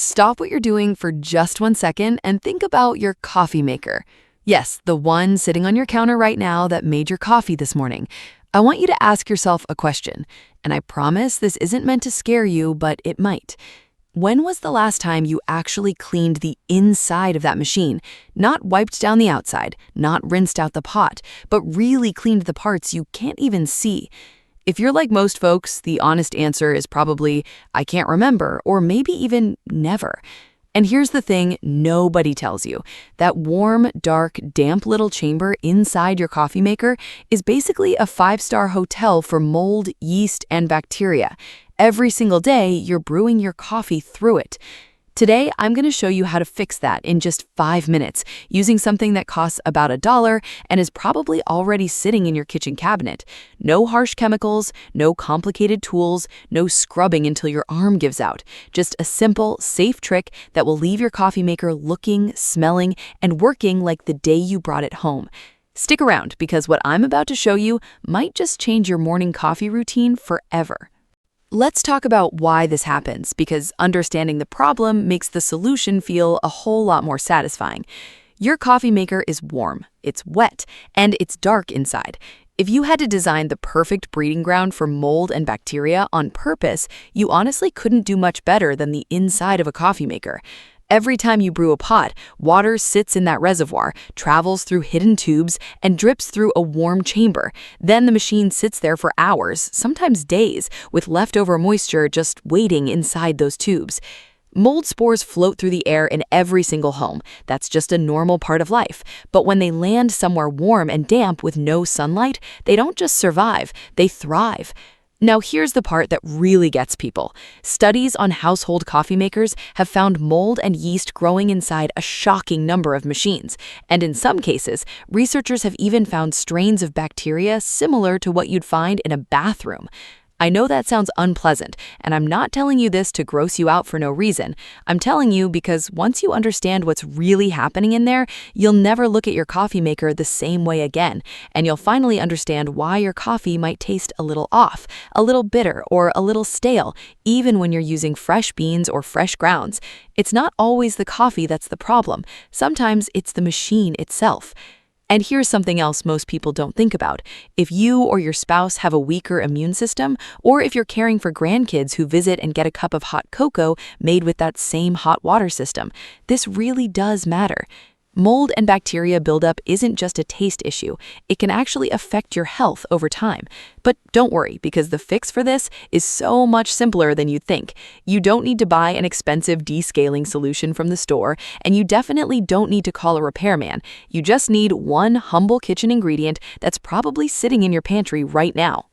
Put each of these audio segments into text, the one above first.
Stop what you're doing for just 1 second and think about your coffee maker. Yes, the one sitting on your counter right now that made your coffee this morning. I want you to ask yourself a question, and I promise this isn't meant to scare you, but it might. When was the last time you actually cleaned the inside of that machine? Not wiped down the outside, not rinsed out the pot, but really cleaned the parts you can't even see. If you're like most folks, the honest answer is probably, I can't remember, or maybe even never. And here's the thing nobody tells you. That warm, dark, damp little chamber inside your coffee maker is basically a 5-star hotel for mold, yeast, and bacteria. Every single day, you're brewing your coffee through it. Today, I'm going to show you how to fix that in just 5 minutes using something that costs about $1 and is probably already sitting in your kitchen cabinet. No harsh chemicals, no complicated tools, no scrubbing until your arm gives out. Just a simple, safe trick that will leave your coffee maker looking, smelling, and working like the day you brought it home. Stick around because what I'm about to show you might just change your morning coffee routine forever. Let's talk about why this happens, because understanding the problem makes the solution feel a whole lot more satisfying. Your coffee maker is warm, it's wet, and it's dark inside. If you had to design the perfect breeding ground for mold and bacteria on purpose, you honestly couldn't do much better than the inside of a coffee maker. Every time you brew a pot, water sits in that reservoir, travels through hidden tubes, and drips through a warm chamber. Then the machine sits there for hours, sometimes days, with leftover moisture just waiting inside those tubes. Mold spores float through the air in every single home. That's just a normal part of life. But when they land somewhere warm and damp with no sunlight, they don't just survive, they thrive. Now here's the part that really gets people. Studies on household coffee makers have found mold and yeast growing inside a shocking number of machines. And in some cases, researchers have even found strains of bacteria similar to what you'd find in a bathroom. I know that sounds unpleasant, and I'm not telling you this to gross you out for no reason. I'm telling you because once you understand what's really happening in there, you'll never look at your coffee maker the same way again, and you'll finally understand why your coffee might taste a little off, a little bitter, or a little stale, even when you're using fresh beans or fresh grounds. It's not always the coffee that's the problem. Sometimes it's the machine itself. And here's something else most people don't think about. If you or your spouse have a weaker immune system, or if you're caring for grandkids who visit and get a cup of hot cocoa made with that same hot water system, this really does matter. Mold and bacteria buildup isn't just a taste issue. It can actually affect your health over time. But don't worry, because the fix for this is so much simpler than you think. You don't need to buy an expensive descaling solution from the store, and you definitely don't need to call a repairman. You just need one humble kitchen ingredient that's probably sitting in your pantry right now.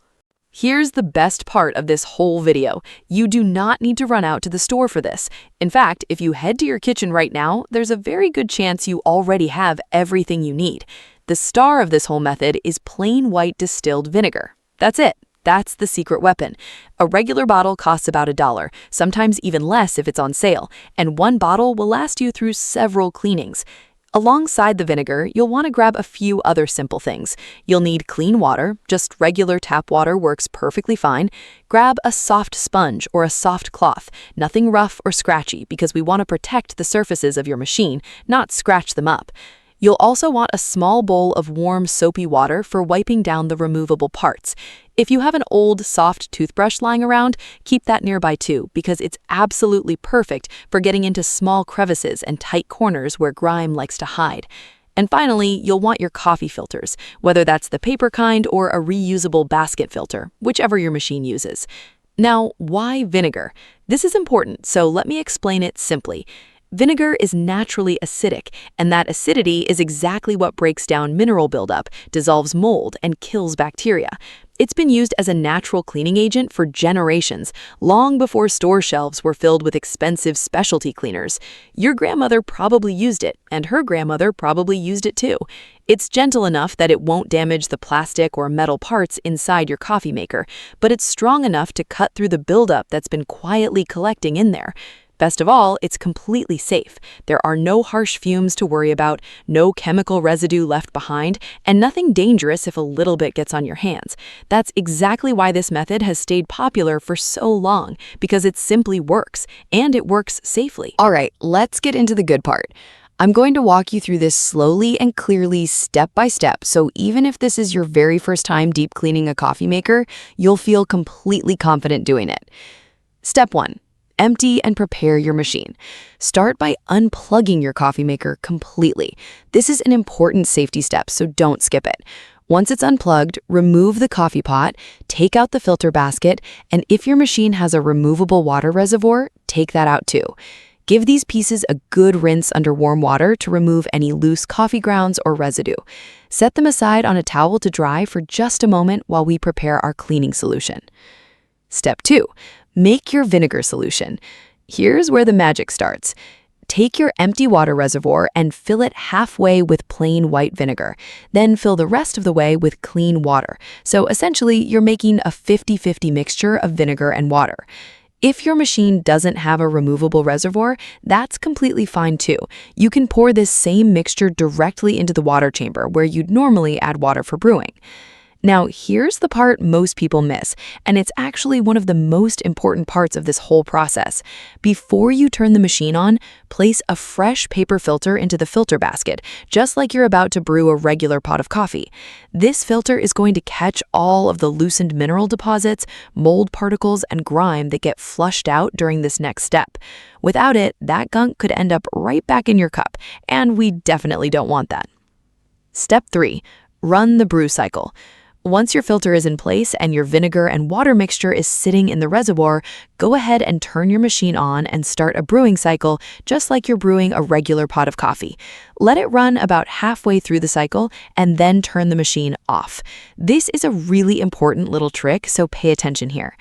Here's the best part of this whole video. You do not need to run out to the store for this. In fact, if you head to your kitchen right now, there's a very good chance you already have everything you need. The star of this whole method is plain white distilled vinegar. That's it. That's the secret weapon. A regular bottle costs about $1, sometimes even less if it's on sale, and one bottle will last you through several cleanings. Alongside the vinegar, you'll want to grab a few other simple things. You'll need clean water, just regular tap water works perfectly fine. Grab a soft sponge or a soft cloth, nothing rough or scratchy because we want to protect the surfaces of your machine, not scratch them up. You'll also want a small bowl of warm, soapy water for wiping down the removable parts. If you have an old, soft toothbrush lying around, keep that nearby too, because it's absolutely perfect for getting into small crevices and tight corners where grime likes to hide. And finally, you'll want your coffee filters, whether that's the paper kind or a reusable basket filter, whichever your machine uses. Now, why vinegar? This is important, so let me explain it simply. Vinegar is naturally acidic, and that acidity is exactly what breaks down mineral buildup, dissolves mold, and kills bacteria. It's been used as a natural cleaning agent for generations, long before store shelves were filled with expensive specialty cleaners. Your grandmother probably used it, and her grandmother probably used it too. It's gentle enough that it won't damage the plastic or metal parts inside your coffee maker, but it's strong enough to cut through the buildup that's been quietly collecting in there. Best of all, it's completely safe. There are no harsh fumes to worry about, no chemical residue left behind, and nothing dangerous if a little bit gets on your hands. That's exactly why this method has stayed popular for so long, because it simply works, and it works safely. All right, let's get into the good part. I'm going to walk you through this slowly and clearly step by step, so even if this is your very first time deep cleaning a coffee maker, you'll feel completely confident doing it. Step 1. Empty and prepare your machine. Start by unplugging your coffee maker completely. This is an important safety step, so don't skip it. Once it's unplugged, remove the coffee pot, take out the filter basket, and if your machine has a removable water reservoir, take that out too. Give these pieces a good rinse under warm water to remove any loose coffee grounds or residue. Set them aside on a towel to dry for just a moment while we prepare our cleaning solution. Step 2. Make your vinegar solution. Here's where the magic starts. Take your empty water reservoir and fill it halfway with plain white vinegar. Then fill the rest of the way with clean water. So essentially, you're making a 50-50 mixture of vinegar and water. If your machine doesn't have a removable reservoir, that's completely fine too. You can pour this same mixture directly into the water chamber where you'd normally add water for brewing. Now, here's the part most people miss, and it's actually one of the most important parts of this whole process. Before you turn the machine on, place a fresh paper filter into the filter basket, just like you're about to brew a regular pot of coffee. This filter is going to catch all of the loosened mineral deposits, mold particles, and grime that get flushed out during this next step. Without it, that gunk could end up right back in your cup, and we definitely don't want that. Step 3. Run the brew cycle. Once your filter is in place and your vinegar and water mixture is sitting in the reservoir, go ahead and turn your machine on and start a brewing cycle just like you're brewing a regular pot of coffee. Let it run about halfway through the cycle and then turn the machine off. This is a really important little trick, so pay attention here.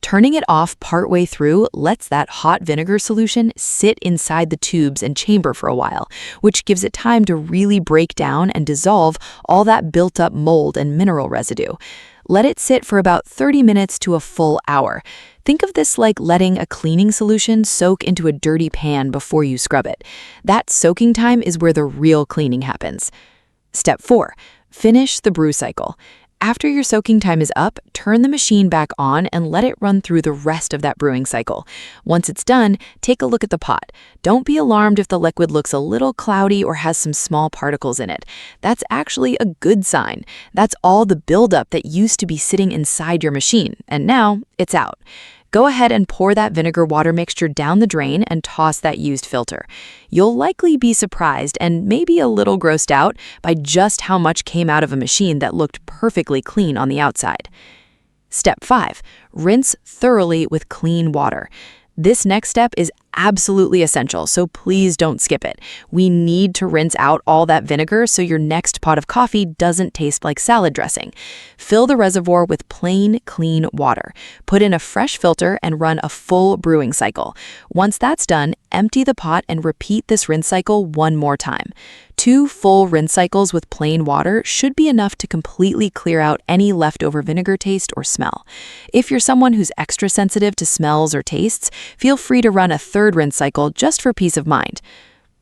Turning it off partway through lets that hot vinegar solution sit inside the tubes and chamber for a while, which gives it time to really break down and dissolve all that built-up mold and mineral residue. Let it sit for about 30 minutes to a full hour. Think of this like letting a cleaning solution soak into a dirty pan before you scrub it. That soaking time is where the real cleaning happens. Step 4. Finish the brew cycle. After your soaking time is up, turn the machine back on and let it run through the rest of that brewing cycle. Once it's done, take a look at the pot. Don't be alarmed if the liquid looks a little cloudy or has some small particles in it. That's actually a good sign. That's all the buildup that used to be sitting inside your machine, and now it's out. Go ahead and pour that vinegar water mixture down the drain and toss that used filter. You'll likely be surprised and maybe a little grossed out by just how much came out of a machine that looked perfectly clean on the outside. Step 5. Rinse thoroughly with clean water. This next step is absolutely essential, so please don't skip it. We need to rinse out all that vinegar so your next pot of coffee doesn't taste like salad dressing. Fill the reservoir with plain, clean water. Put in a fresh filter and run a full brewing cycle. Once that's done, empty the pot and repeat this rinse cycle one more time. 2 full rinse cycles with plain water should be enough to completely clear out any leftover vinegar taste or smell. If you're someone who's extra sensitive to smells or tastes, feel free to run a third rinse cycle just for peace of mind.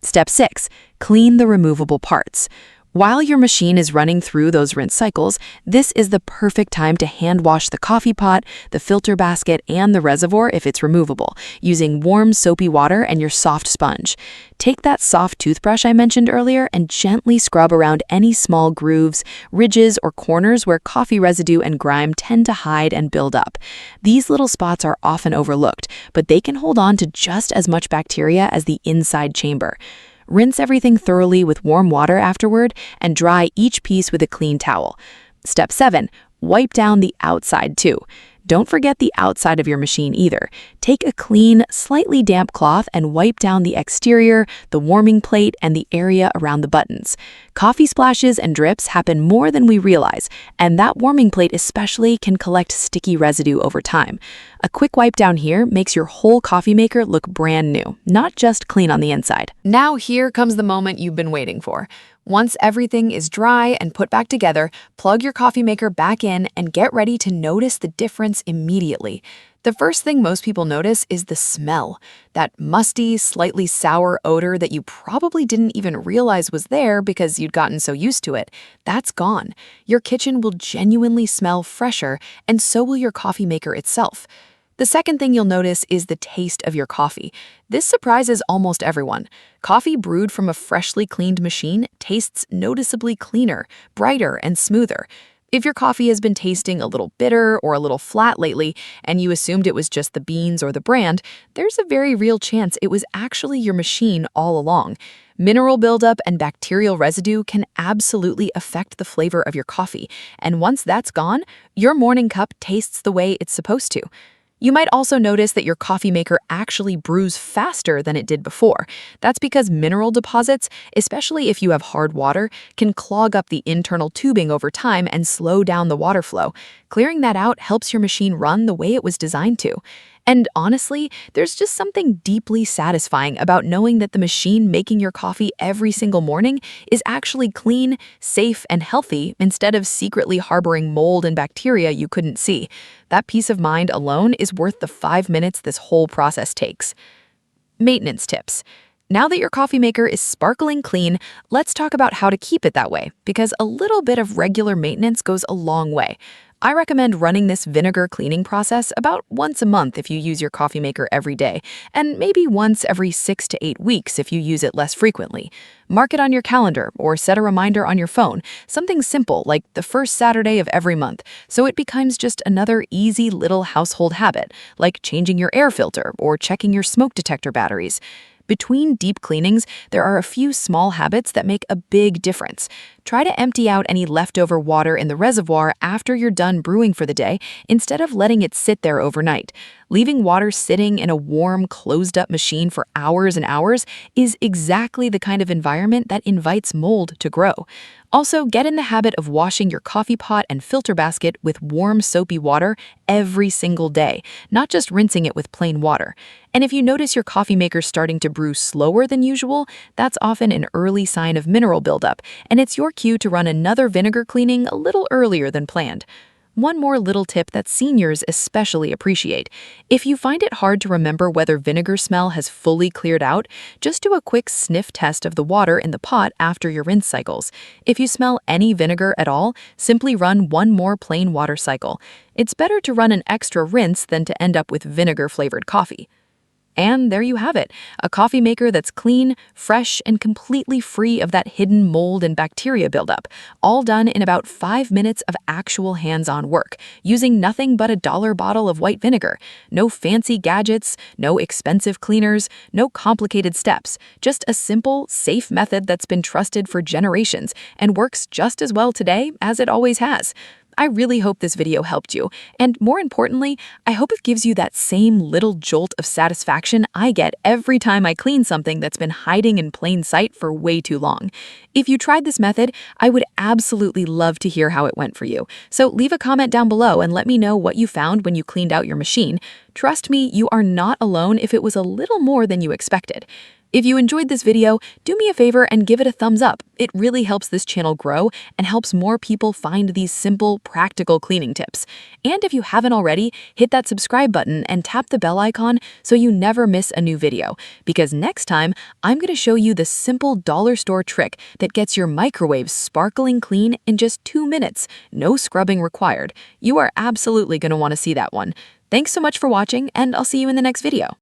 Step 6. Clean the removable parts. While your machine is running through those rinse cycles, this is the perfect time to hand wash the coffee pot, the filter basket, and the reservoir if it's removable, using warm soapy water and your soft sponge. Take that soft toothbrush I mentioned earlier and gently scrub around any small grooves, ridges, or corners where coffee residue and grime tend to hide and build up. These little spots are often overlooked, but they can hold on to just as much bacteria as the inside chamber. Rinse everything thoroughly with warm water afterward and dry each piece with a clean towel. Step 7. Wipe down the outside too. Don't forget the outside of your machine either. Take a clean, slightly damp cloth and wipe down the exterior, the warming plate, and the area around the buttons. Coffee splashes and drips happen more than we realize, and that warming plate especially can collect sticky residue over time. A quick wipe down here makes your whole coffee maker look brand new, not just clean on the inside. Now here comes the moment you've been waiting for. Once everything is dry and put back together, plug your coffee maker back in and get ready to notice the difference immediately. The first thing most people notice is the smell, that musty, slightly sour odor that you probably didn't even realize was there because you'd gotten so used to it. That's gone. Your kitchen will genuinely smell fresher, and so will your coffee maker itself. The second thing you'll notice is the taste of your coffee. This surprises almost everyone. Coffee brewed from a freshly cleaned machine tastes noticeably cleaner, brighter, and smoother. If your coffee has been tasting a little bitter or a little flat lately, and you assumed it was just the beans or the brand, there's a very real chance it was actually your machine all along. Mineral buildup and bacterial residue can absolutely affect the flavor of your coffee, and once that's gone, your morning cup tastes the way it's supposed to. You might also notice that your coffee maker actually brews faster than it did before. That's because mineral deposits, especially if you have hard water, can clog up the internal tubing over time and slow down the water flow. Clearing that out helps your machine run the way it was designed to. And honestly, there's just something deeply satisfying about knowing that the machine making your coffee every single morning is actually clean, safe, and healthy instead of secretly harboring mold and bacteria you couldn't see. That peace of mind alone is worth the 5 minutes this whole process takes. Maintenance tips. Now that your coffee maker is sparkling clean, let's talk about how to keep it that way, because a little bit of regular maintenance goes a long way. I recommend running this vinegar cleaning process about once a month if you use your coffee maker every day, and maybe once every 6 to 8 weeks if you use it less frequently. Mark it on your calendar or set a reminder on your phone, something simple like the first Saturday of every month, so it becomes just another easy little household habit, like changing your air filter or checking your smoke detector batteries. Between deep cleanings, there are a few small habits that make a big difference. Try to empty out any leftover water in the reservoir after you're done brewing for the day instead of letting it sit there overnight. Leaving water sitting in a warm, closed-up machine for hours and hours is exactly the kind of environment that invites mold to grow. Also, get in the habit of washing your coffee pot and filter basket with warm, soapy water every single day, not just rinsing it with plain water. And if you notice your coffee maker starting to brew slower than usual, that's often an early sign of mineral buildup, and it's your cue to run another vinegar cleaning a little earlier than planned. One more little tip that seniors especially appreciate. If you find it hard to remember whether vinegar smell has fully cleared out, just do a quick sniff test of the water in the pot after your rinse cycles. If you smell any vinegar at all, simply run one more plain water cycle. It's better to run an extra rinse than to end up with vinegar-flavored coffee. And there you have it, a coffee maker that's clean, fresh, and completely free of that hidden mold and bacteria buildup, all done in about 5 minutes of actual hands-on work, using nothing but a $1 bottle of white vinegar. No fancy gadgets, no expensive cleaners, no complicated steps, just a simple, safe method that's been trusted for generations and works just as well today as it always has. I really hope this video helped you, and more importantly, I hope it gives you that same little jolt of satisfaction I get every time I clean something that's been hiding in plain sight for way too long. If you tried this method, I would absolutely love to hear how it went for you, so leave a comment down below and let me know what you found when you cleaned out your machine. Trust me, you are not alone if it was a little more than you expected. If you enjoyed this video, do me a favor and give it a thumbs up. It really helps this channel grow and helps more people find these simple, practical cleaning tips. And if you haven't already, hit that subscribe button and tap the bell icon so you never miss a new video. Because next time, I'm going to show you the simple dollar store trick that gets your microwave sparkling clean in just 2 minutes. No scrubbing required. You are absolutely going to want to see that one. Thanks so much for watching, and I'll see you in the next video.